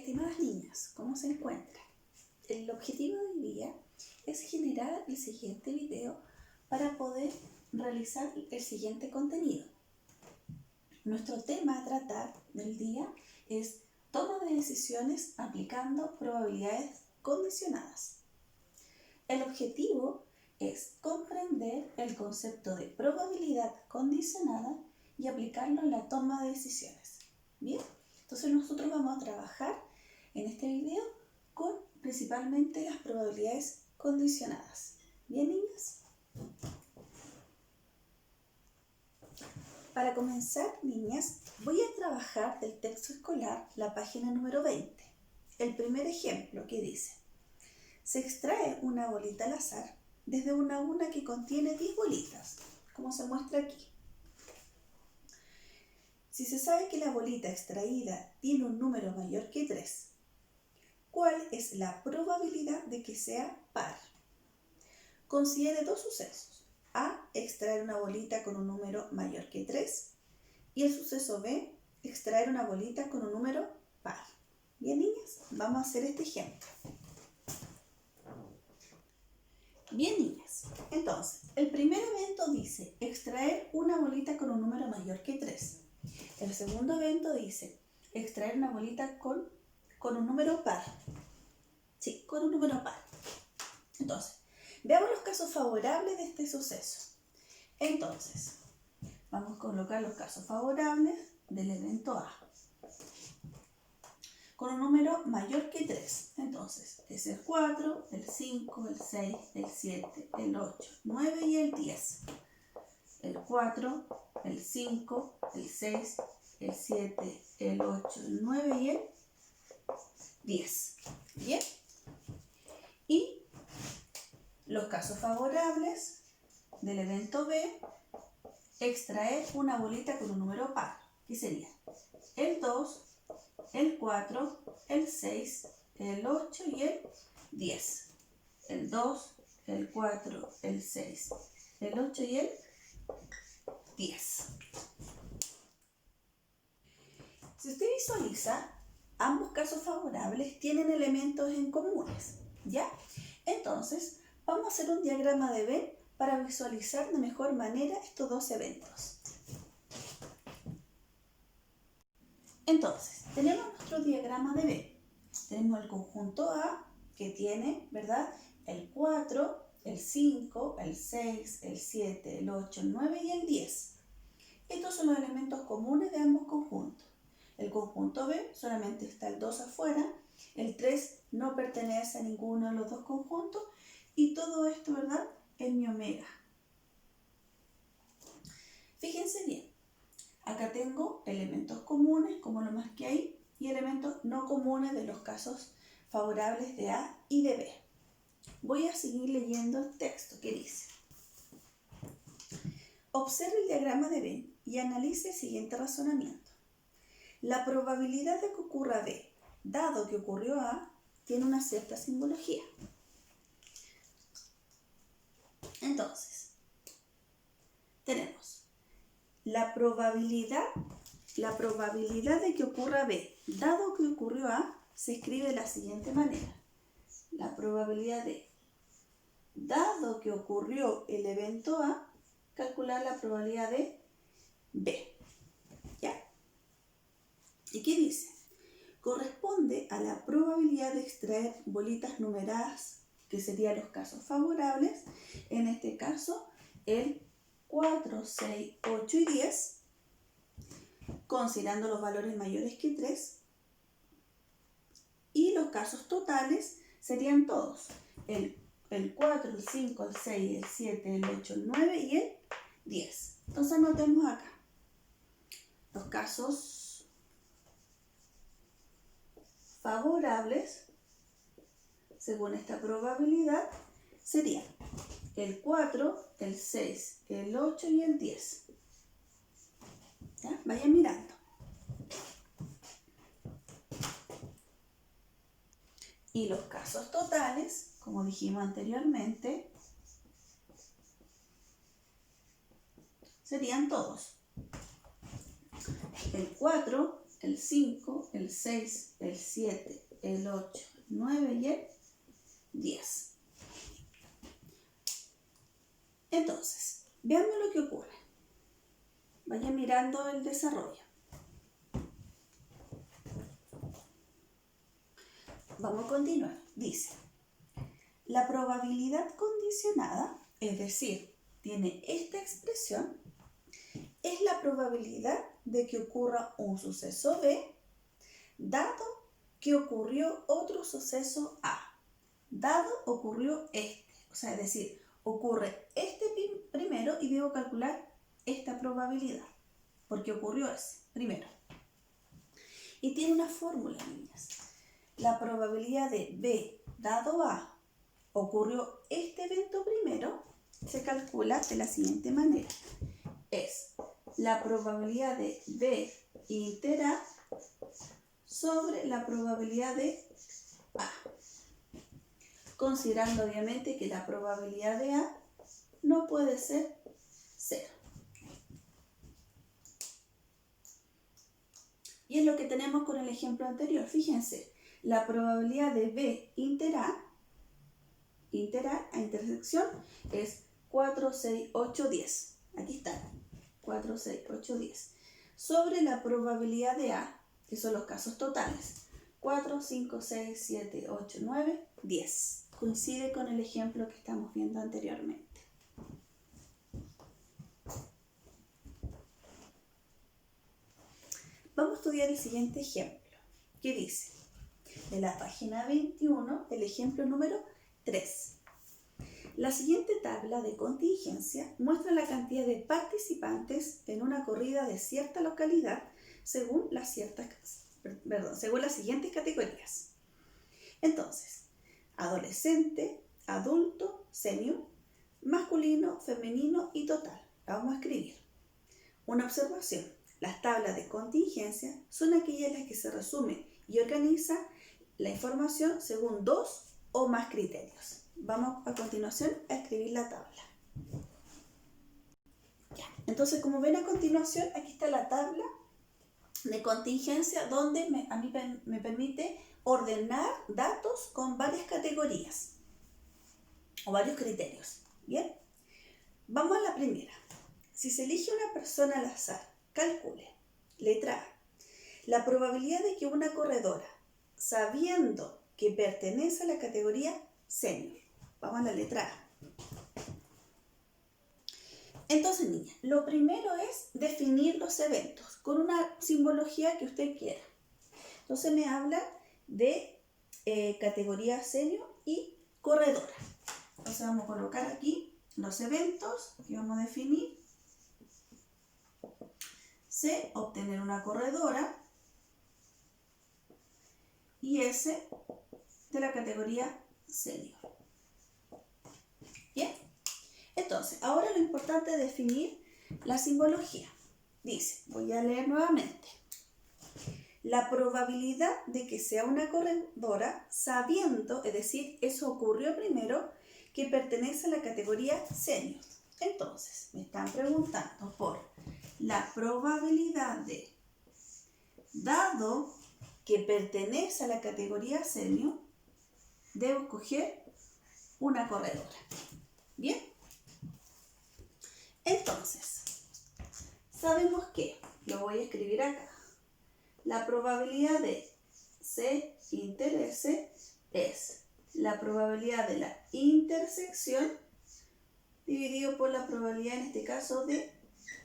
Estimadas niñas, ¿cómo se encuentran? El objetivo de hoy día es generar el siguiente video para poder realizar el siguiente contenido. Nuestro tema a tratar del día es toma de decisiones aplicando probabilidades condicionadas. El objetivo es comprender el concepto de probabilidad condicionada y aplicarlo en la toma de decisiones. Bien, entonces nosotros vamos a trabajar en este video con principalmente las probabilidades condicionadas. Bien, niñas. Para comenzar, niñas, voy a trabajar del texto escolar la página número 20. El primer ejemplo que dice: se extrae una bolita al azar desde una urna que contiene 10 bolitas, como se muestra aquí. Si se sabe que la bolita extraída tiene un número mayor que 3, ¿cuál es la probabilidad de que sea par? Considere dos sucesos. A, extraer una bolita con un número mayor que 3, y el suceso B, extraer una bolita con un número par. Bien, niñas, vamos a hacer este ejemplo. Bien, niñas, entonces, el primer evento dice extraer una bolita con un número mayor que 3. El segundo evento dice extraer una bolita con un número par. Sí, con un número par. Entonces, veamos los casos favorables de este suceso. Entonces, vamos a colocar los casos favorables del evento A. Con un número mayor que 3. Entonces, es el 4, el 5, el 6, el 7, el 8, 9 y el 10. El 4, el 5, el 6, el 7, el 8, el 9 y el 10. Bien. Y los casos favorables del evento B, extraer una bolita con un número par, que sería el 2, el 4, el 6, el 8 y el 10. El 2, el 4, el 6, el 8 y el 10. Si usted visualiza, ambos casos favorables tienen elementos en comunes, ¿ya? Entonces, vamos a hacer un diagrama de Venn para visualizar de mejor manera estos dos eventos. Entonces, tenemos nuestro diagrama de Venn. Tenemos el conjunto A, que tiene, ¿verdad?, el 4, el 5, el 6, el 7, el 8, el 9 y el 10. Estos son los elementos comunes de ambos conjuntos. El conjunto B solamente está el 2 afuera, el 3 no pertenece a ninguno de los dos conjuntos y todo esto, ¿verdad?, es mi omega. Fíjense bien, acá tengo elementos comunes, como lo marqué ahí, y elementos no comunes de los casos favorables de A y de B. Voy a seguir leyendo el texto que dice: observe el diagrama de Venn y analice el siguiente razonamiento. La probabilidad de que ocurra B, dado que ocurrió A, tiene una cierta simbología. Entonces, tenemos la probabilidad de que ocurra B, dado que ocurrió A, se escribe de la siguiente manera. La probabilidad de, dado que ocurrió el evento A, calcular la probabilidad de B. ¿Ya? ¿Y qué dice? Corresponde a la probabilidad de extraer bolitas numeradas, que serían los casos favorables, en este caso el 4, 6, 8 y 10, considerando los valores mayores que 3, y los casos totales serían todos, el 4, el 5, el 6, el 7, el 8, el 9 y el 10. Entonces anotemos acá los casos favorables según esta probabilidad serían el 4, el 6, el 8 y el 10. ¿Ya? Vayan mirando. Y los casos totales, como dijimos anteriormente, serían todos. El 4, el 5, el el 6, el 7, el 8, el 9 y el 10. Entonces, veamos lo que ocurre. Vaya mirando el desarrollo. Vamos a continuar. Dice, la probabilidad condicionada, es decir, tiene esta expresión, es la probabilidad de que ocurra un suceso B, dado que ocurrió otro suceso A. Dado ocurrió este, o sea, es decir, ocurre este primero y debo calcular esta probabilidad, porque ocurrió ese primero. Y tiene una fórmula, niñas. La probabilidad de B dado A ocurrió este evento primero, se calcula de la siguiente manera. Es la probabilidad de B inter A sobre la probabilidad de A. Considerando obviamente que la probabilidad de A no puede ser 0. Y es lo que tenemos con el ejemplo anterior. Fíjense, la probabilidad de B inter A a intersección es 4, 6, 8, 10. Aquí está, 4, 6, 8, 10. Sobre la probabilidad de A, que son los casos totales, 4, 5, 6, 7, 8, 9, 10. Coincide con el ejemplo que estamos viendo anteriormente. Vamos a estudiar el siguiente ejemplo, que dice, de la página 21, el ejemplo número 3. La siguiente tabla de contingencia muestra la cantidad de participantes en una corrida de cierta localidad según las siguientes categorías. Entonces, adolescente, adulto, senior, masculino, femenino y total. La vamos a escribir. Una observación. Las tablas de contingencia son aquellas en las que se resume y organiza la información según 2 o más criterios. Vamos a continuación a escribir la tabla. Ya. Entonces, como ven a continuación, aquí está la tabla de contingencia donde a mí me permite ordenar datos con varias categorías o varios criterios. Bien, vamos a la primera. Si se elige una persona al azar, calcule. Letra A. La probabilidad de que una corredora, sabiendo que pertenece a la categoría senior. Vamos a la letra A. Entonces, niña, lo primero es definir los eventos con una simbología que usted quiera. Entonces me habla de categoría senior y corredora. Entonces vamos a colocar aquí los eventos que vamos a definir. C, obtener una corredora. Y S, de la categoría senior. Bien. Entonces, ahora lo importante es definir la simbología. Dice, voy a leer nuevamente. La probabilidad de que sea una corredora sabiendo, es decir, eso ocurrió primero, que pertenece a la categoría senior. Entonces, me están preguntando por la probabilidad de, dado que pertenece a la categoría senior, debo escoger una corredora. Bien. Entonces, sabemos que, lo voy a escribir acá, la probabilidad de C inter S es la probabilidad de la intersección dividido por la probabilidad, en este caso, de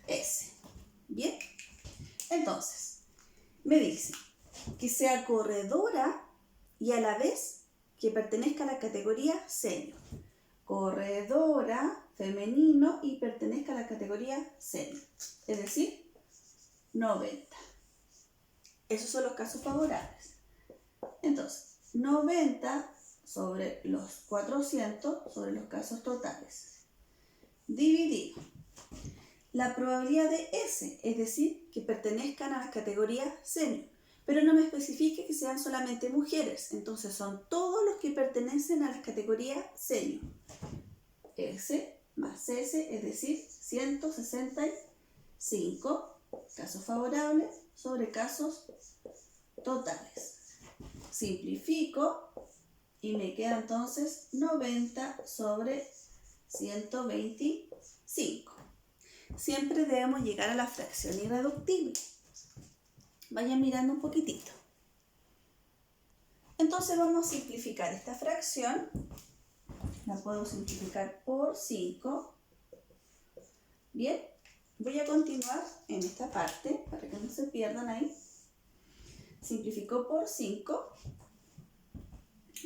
S. Bien, entonces, me dice que sea corredora y a la vez que pertenezca a la categoría senior. Corredora, femenino, y pertenezca a la categoría senior, es decir, 90. Esos son los casos favorables. Entonces, 90 sobre los 400 sobre los casos totales. Dividido. La probabilidad de S, es decir, que pertenezcan a la categoría senior. Pero no me especifique que sean solamente mujeres. Entonces, son todos los que pertenecen a la categoría senior. S más S, es decir, 165 casos favorables sobre casos totales. Simplifico y me queda entonces 90 sobre 125. Siempre debemos llegar a la fracción irreductible. Vayan mirando un poquitito. Entonces vamos a simplificar esta fracción. La puedo simplificar por 5. Bien, voy a continuar en esta parte para que no se pierdan ahí. Simplifico por 5.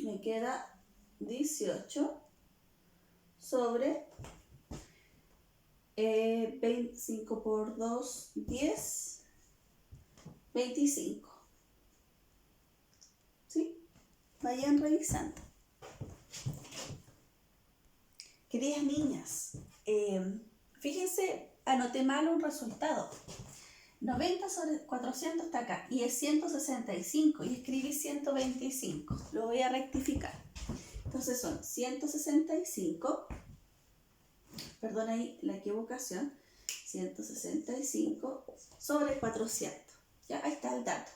Me queda 18 sobre 25 por 2, 10, 25. ¿Sí? Vayan revisando. Queridas niñas, fíjense, anoté mal un resultado. 90 sobre 400 está acá y es 165 y escribí 125. Lo voy a rectificar. Entonces son 165, perdón ahí la equivocación, 165 sobre 400. Ya, ahí está el dato.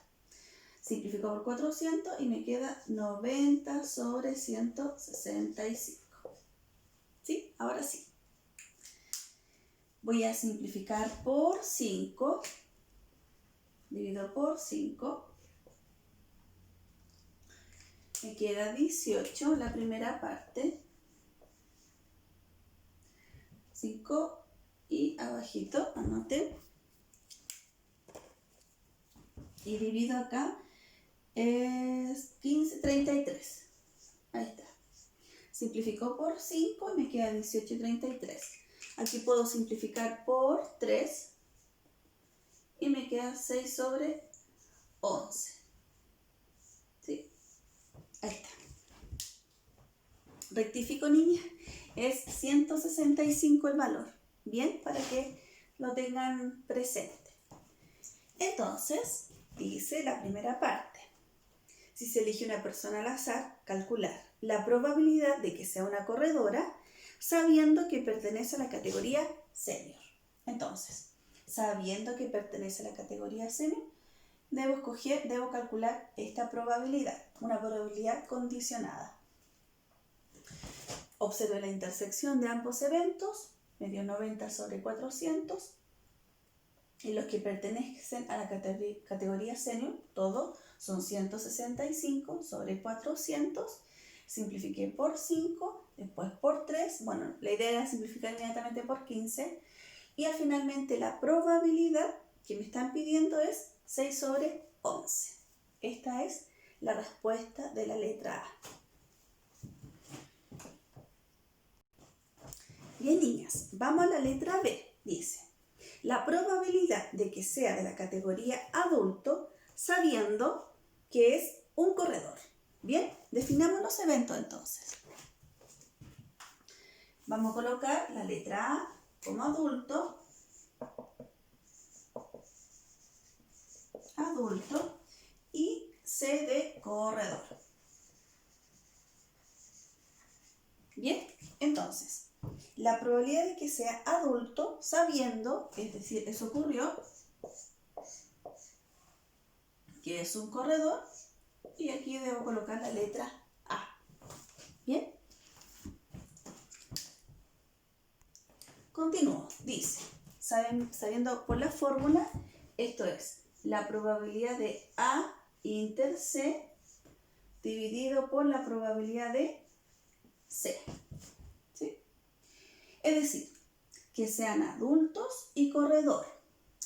Simplifico por 400 y me queda 90 sobre 165. ¿Sí? Ahora sí. Voy a simplificar por 5. Divido por 5. Me queda 18, la primera parte. 5 y abajito, anoten. Y divido acá, es 15, 33. Ahí está. Simplifico por 5 y me queda 18 y 33. Aquí puedo simplificar por 3 y me queda 6 sobre 11. ¿Sí? Ahí está. Rectifico, niña. Es 165 el valor. Bien, para que lo tengan presente. Entonces, dice la primera parte. Si se elige una persona al azar, calcular la probabilidad de que sea una corredora sabiendo que pertenece a la categoría senior. Entonces, sabiendo que pertenece a la categoría senior, debo calcular esta probabilidad, una probabilidad condicionada. Observe la intersección de ambos eventos, me dio 90 sobre 400, y los que pertenecen a la categoría senior, todo son 165 sobre 400, simplifiqué por 5, después por 3, bueno, la idea era simplificar inmediatamente por 15, y finalmente la probabilidad que me están pidiendo es 6 sobre 11. Esta es la respuesta de la letra A. Bien, niñas, vamos a la letra B. Dice, la probabilidad de que sea de la categoría adulto sabiendo que es un corredor. Bien, definamos los eventos entonces. Vamos a colocar la letra A como adulto, y C de corredor. Bien, entonces, la probabilidad de que sea adulto sabiendo, es decir, eso ocurrió, que es un corredor, y aquí debo colocar la letra A. Bien. Continúo. Dice, sabiendo por la fórmula, esto es la probabilidad de A inter C dividido por la probabilidad de C. ¿Sí? Es decir, que sean adultos y corredor.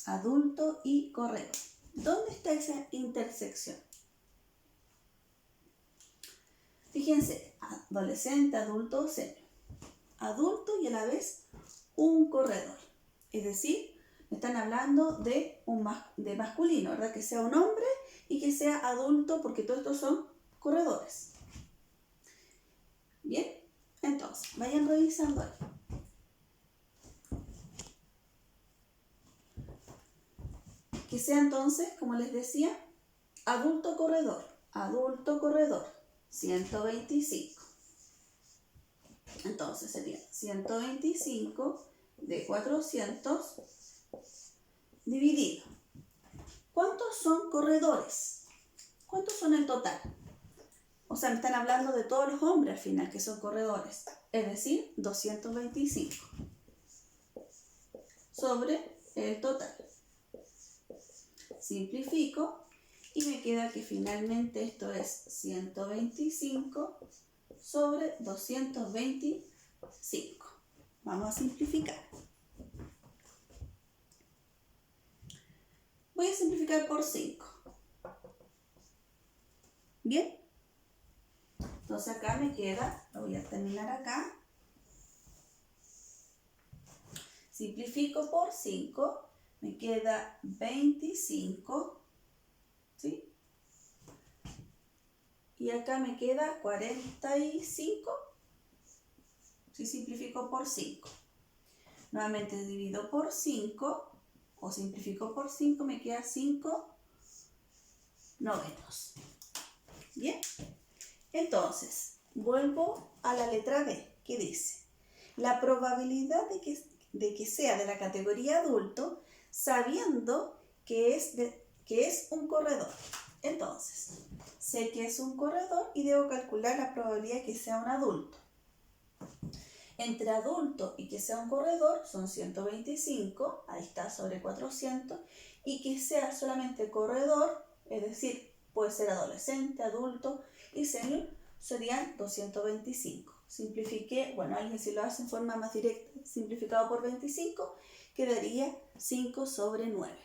Adulto y corredor. ¿Dónde está esa intersección? Fíjense, adolescente, adulto, senior. Adulto y a la vez un corredor. Es decir, me están hablando de masculino, ¿verdad? Que sea un hombre y que sea adulto, porque todos estos son corredores. Bien, entonces, vayan revisando ahí. Que sea entonces, como les decía, adulto corredor, 125. Entonces sería 125 de 400 dividido. ¿Cuántos son corredores? ¿Cuántos son en total? O sea, me están hablando de todos los hombres al final que son corredores. Es decir, 225 sobre el total. Simplifico y me queda que finalmente esto es 125 sobre 225. Vamos a simplificar. Voy a simplificar por 5. ¿Bien? Entonces acá me queda, lo voy a terminar acá. Simplifico por 5, me queda 25, ¿sí? Y acá me queda 45, si simplifico por 5. Nuevamente divido por 5, o simplifico por 5, me queda 5 novenos. ¿Bien? Entonces, vuelvo a la letra B, que dice, la probabilidad de que sea de la categoría adulto, sabiendo que es un corredor. Entonces, sé que es un corredor y debo calcular la probabilidad de que sea un adulto. Entre adulto y que sea un corredor son 125, ahí está, sobre 400, y que sea solamente corredor, es decir, puede ser adolescente, adulto y senior, serían 225. Simplifiqué, bueno, alguien si lo hace en forma más directa, simplificado por 25, quedaría 5 sobre 9.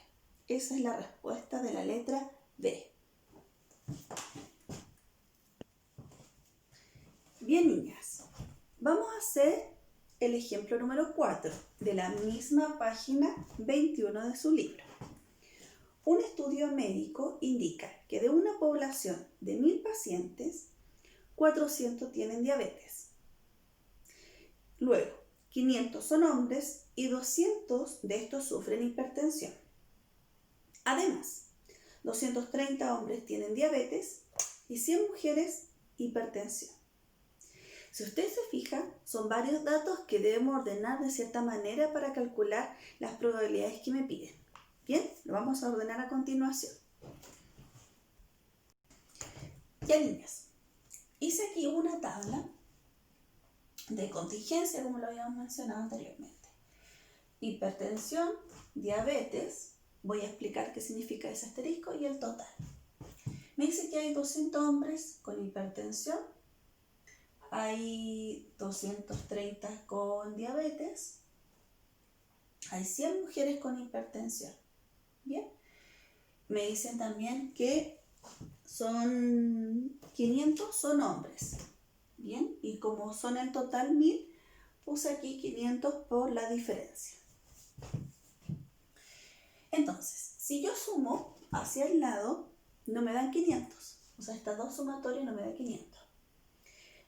Esa es la respuesta de la letra B. Bien, niñas, vamos a hacer el ejemplo número 4 de la misma página 21 de su libro. Un estudio médico indica que de una población de 1000 pacientes, 400 tienen diabetes. Luego, 500 son hombres y 200 de estos sufren hipertensión. Además, 230 hombres tienen diabetes y 100 mujeres hipertensión. Si usted se fija, son varios datos que debemos ordenar de cierta manera para calcular las probabilidades que me piden. Bien, lo vamos a ordenar a continuación. Ya, niñas, hice aquí una tabla de contingencia, como lo habíamos mencionado anteriormente. Hipertensión, diabetes, voy a explicar qué significa ese asterisco y el total. Me dice que hay 200 hombres con hipertensión, hay 230 con diabetes, hay 100 mujeres con hipertensión. Bien, me dicen también que son 500 son hombres. Bien, y como son en total 1000, puse aquí 500 por la diferencia. Entonces, si yo sumo hacia el lado, no me dan 500. O sea, estas dos sumatorias no me dan 500.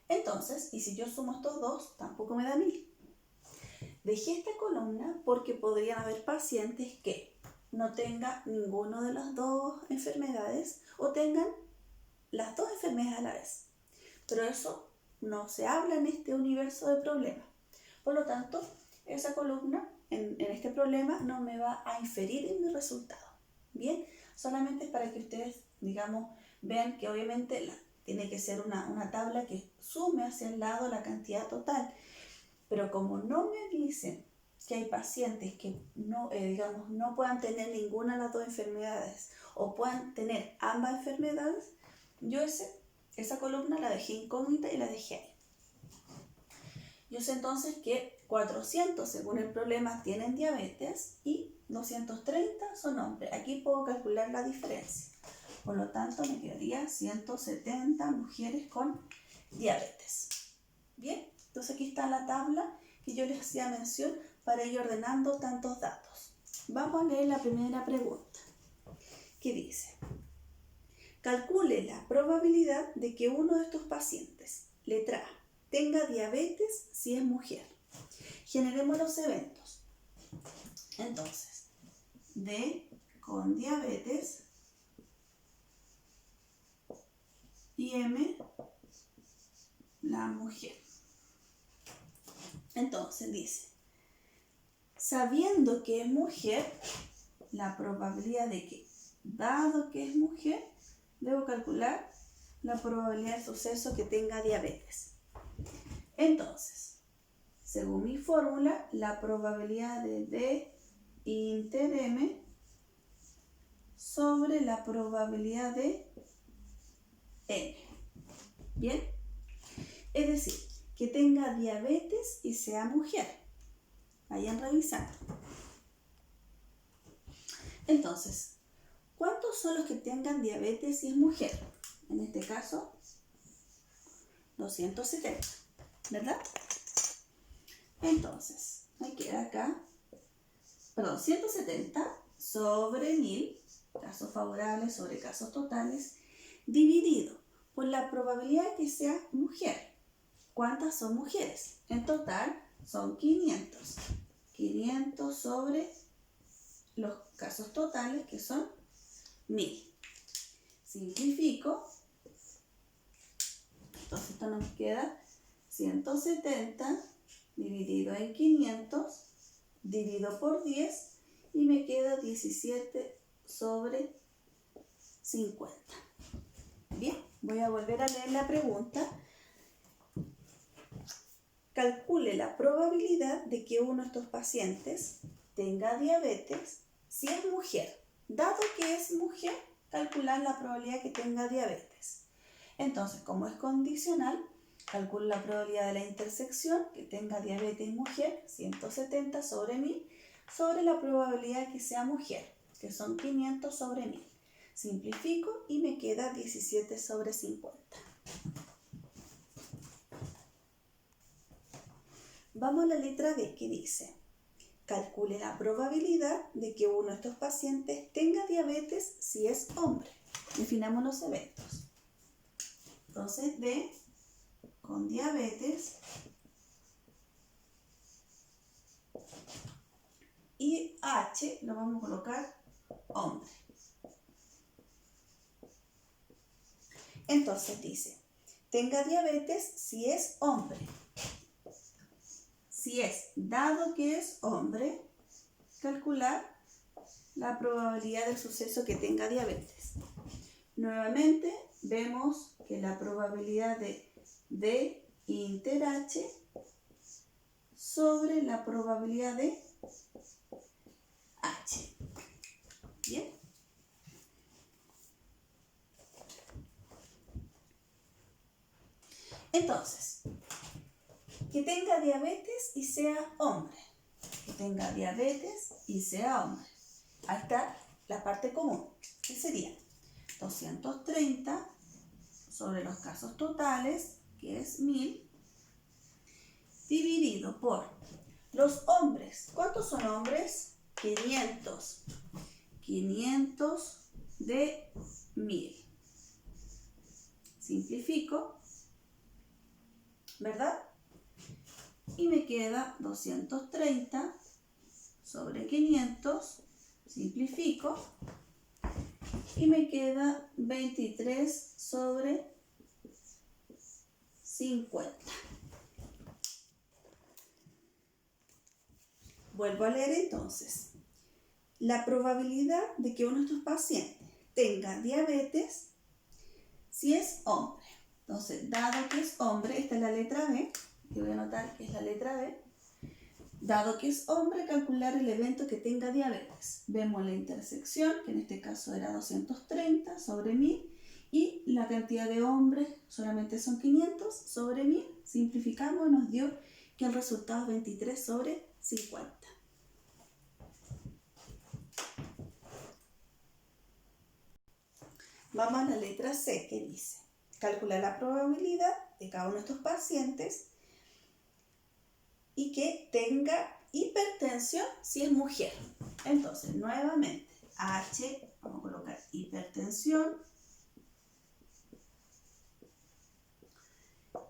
Entonces, y si yo sumo estos dos, tampoco me da 1000. Dejé esta columna porque podrían haber pacientes que no tengan ninguna de las dos enfermedades o tengan las dos enfermedades a la vez. Pero eso no se habla en este universo de problemas. Por lo tanto, esa columna en este problema no me va a inferir en mi resultado. Bien, solamente es para que ustedes, digamos, vean que obviamente tiene que ser una tabla que sume hacia el lado la cantidad total. Pero como no me dicen que hay pacientes que no, digamos, no puedan tener ninguna de las dos enfermedades o puedan tener ambas enfermedades, yo esa columna la dejé incógnita y la dejé ahí. Yo sé entonces que 400 según el problema tienen diabetes y 230 son hombres. Aquí puedo calcular la diferencia. Por lo tanto me quedaría 170 mujeres con diabetes. Bien, entonces aquí está la tabla que yo les hacía mención para ir ordenando tantos datos. Vamos a leer la primera pregunta, que dice: calcule la probabilidad de que uno de estos pacientes, letra A, tenga diabetes si es mujer. Generemos los eventos. Entonces, D con diabetes y M la mujer. Entonces dice, sabiendo que es mujer, la probabilidad de que, dado que es mujer, debo calcular la probabilidad del suceso que tenga diabetes. Entonces, según mi fórmula, la probabilidad de D inter M sobre la probabilidad de N. ¿Bien? Es decir, que tenga diabetes y sea mujer. Vayan revisando. Entonces, ¿cuántos son los que tengan diabetes y es mujer? En este caso, 270, ¿verdad? Entonces, me queda acá, 170 sobre 1000, casos favorables sobre casos totales, dividido por la probabilidad de que sea mujer. ¿Cuántas son mujeres? En total son 500. 500 sobre los casos totales, que son 1000. Simplifico. Entonces esto nos queda 170 dividido en 500, dividido por 10, y me queda 17 sobre 50. Bien, voy a volver a leer la pregunta. Calcule la probabilidad de que uno de estos pacientes tenga diabetes si es mujer. Dado que es mujer, calcular la probabilidad que tenga diabetes. Entonces, como es condicional, calculo la probabilidad de la intersección que tenga diabetes mujer, 170 sobre 1000, sobre la probabilidad que sea mujer, que son 500 sobre 1000. Simplifico y me queda 17 sobre 50. Vamos a la letra B, que dice: calcule la probabilidad de que uno de estos pacientes tenga diabetes si es hombre. Definamos los eventos. Entonces, D con diabetes y H lo vamos a colocar hombre. Entonces dice, tenga diabetes si es hombre. Si es, dado que es hombre, calcular la probabilidad del suceso que tenga diabetes. Nuevamente vemos que la probabilidad de D inter H sobre la probabilidad de H. ¿Bien? Entonces, que tenga diabetes y sea hombre. Que tenga diabetes y sea hombre. Ahí está la parte común, que sería 230 sobre los casos totales, que es 1000, dividido por los hombres. ¿Cuántos son hombres? 500. 500 de 1000. Simplifico, ¿verdad? Y me queda 230 sobre 500, simplifico, y me queda 23 sobre 50. Vuelvo a leer entonces. La probabilidad de que uno de estos pacientes tenga diabetes si es hombre. Entonces, dado que es hombre, esta es la letra B, que voy a anotar que es la letra B. Dado que es hombre, calcular el evento que tenga diabetes. Vemos la intersección, que en este caso era 230 sobre 1000, y la cantidad de hombres solamente son 500 sobre 1000. Simplificamos y nos dio que el resultado es 23 sobre 50. Vamos a la letra C, que dice: calcular la probabilidad de cada uno de estos pacientes y que tenga hipertensión si es mujer. Entonces, nuevamente, H, vamos a colocar hipertensión,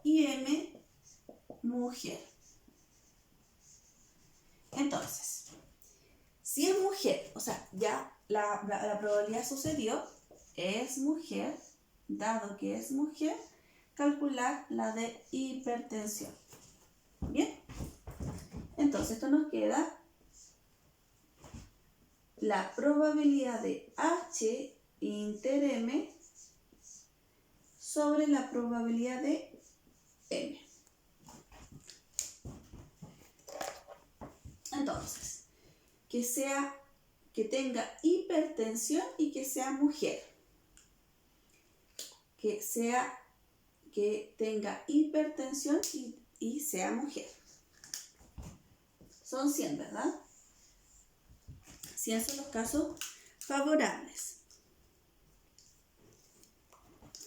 y M, mujer. Entonces, si es mujer, o sea, ya la probabilidad sucedió, es mujer, dado que es mujer, calcular la de hipertensión. ¿Bien? Entonces, esto nos queda la probabilidad de H inter M sobre la probabilidad de M. Entonces, que tenga hipertensión y que sea mujer. Que tenga hipertensión y sea mujer. Son 100, ¿verdad? 100 son los casos favorables.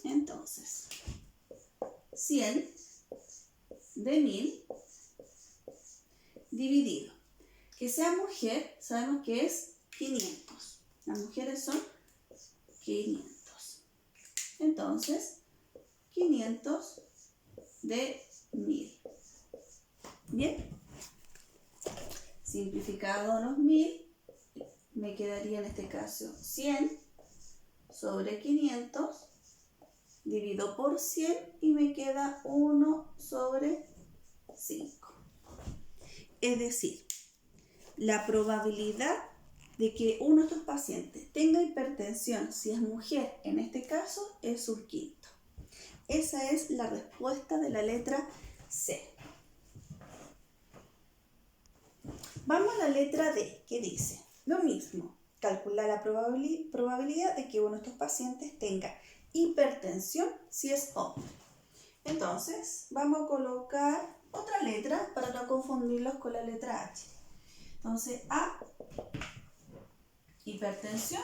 Entonces, 100 de 1000 dividido. Que sea mujer, sabemos que es 500. Las mujeres son 500. Entonces, 500 de 1000. Bien. Simplificado los 1000, me quedaría en este caso 100 sobre 500, divido por 100 y me queda 1 sobre 5. Es decir, la probabilidad de que uno de estos pacientes tenga hipertensión, si es mujer, en este caso, es un quinto. Esa es la respuesta de la letra C. Vamos a la letra D, que dice lo mismo. Calcular la probabilidad de que uno de estos pacientes tenga hipertensión si es hombre. Entonces, vamos a colocar otra letra para no confundirlos con la letra H. Entonces, A, hipertensión.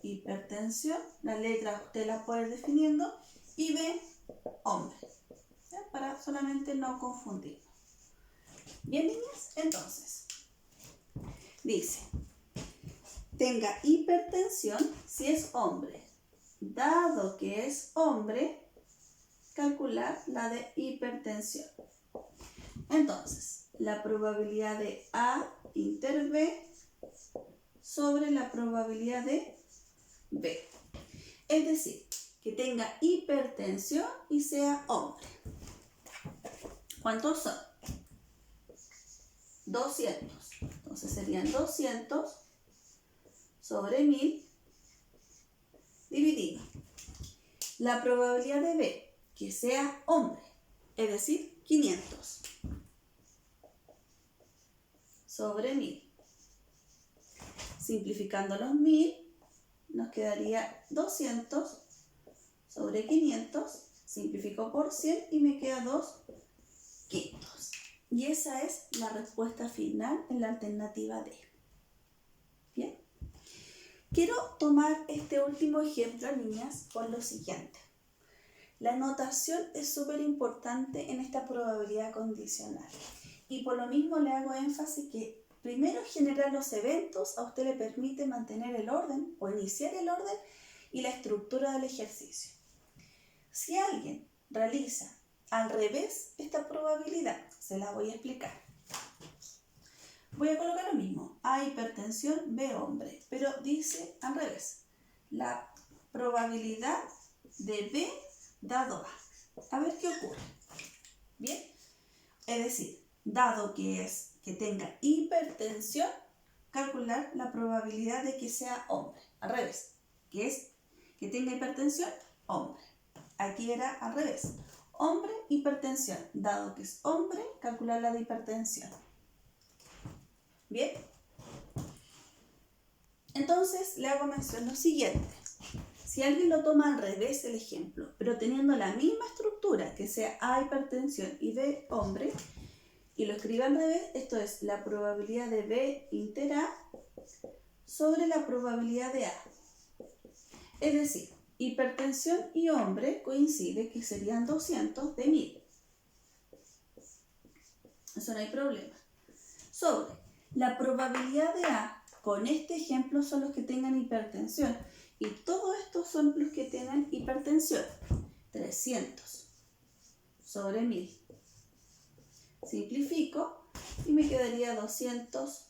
Hipertensión, la letra usted la puede ir definiendo. Y B, hombre. ¿Ya? Para solamente no confundirnos. Bien, niñas, entonces, dice, tenga hipertensión si es hombre. Dado que es hombre, calcular la de hipertensión. Entonces, la probabilidad de A inter B sobre la probabilidad de B. Es decir, que tenga hipertensión y sea hombre. ¿Cuántos son? 200. Entonces serían 200 sobre 1000 dividido. La probabilidad de B, que sea hombre, es decir, 500 sobre 1000. Simplificando los 1000, nos quedaría 200 sobre 500. Simplifico por 100 y me queda 2 quintos. Y esa es la respuesta final en la alternativa D. Bien. Quiero tomar este último ejemplo, niñas, con lo siguiente. La notación es súper importante en esta probabilidad condicional. Y por lo mismo le hago énfasis que primero generar los eventos a usted le permite mantener el orden o iniciar el orden y la estructura del ejercicio. Si alguien realiza al revés esta probabilidad, se la voy a explicar. Voy a colocar lo mismo, A hipertensión, B hombre, pero dice al revés. La probabilidad de B dado A. A ver qué ocurre. Bien, es decir, dado que tenga hipertensión, calcular la probabilidad de que sea hombre. Al revés, que tenga hipertensión, hombre. Aquí era al revés. Hombre, hipertensión. Dado que es hombre, calcular la de hipertensión. Bien. Entonces, le hago mención lo siguiente. Si alguien lo toma al revés el ejemplo, pero teniendo la misma estructura, que sea A hipertensión y B hombre, y lo escribe al revés, esto es la probabilidad de B inter A sobre la probabilidad de A. Es decir, hipertensión y hombre coincide que serían 200 de 1000. Eso no hay problema. Sobre la probabilidad de A, con este ejemplo son los que tengan hipertensión. Y todos estos son los que tienen hipertensión. 300 sobre 1000. Simplifico y me quedaría 200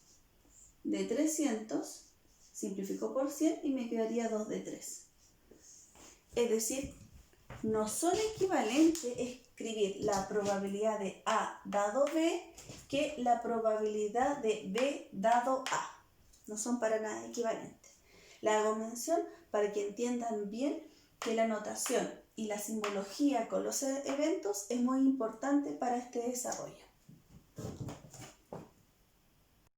de 300. Simplifico por 100 y me quedaría 2 de 3. Es decir, no son equivalentes escribir la probabilidad de A dado B que la probabilidad de B dado A. No son para nada equivalentes. Le hago mención para que entiendan bien que la notación y la simbología con los eventos es muy importante para este desarrollo.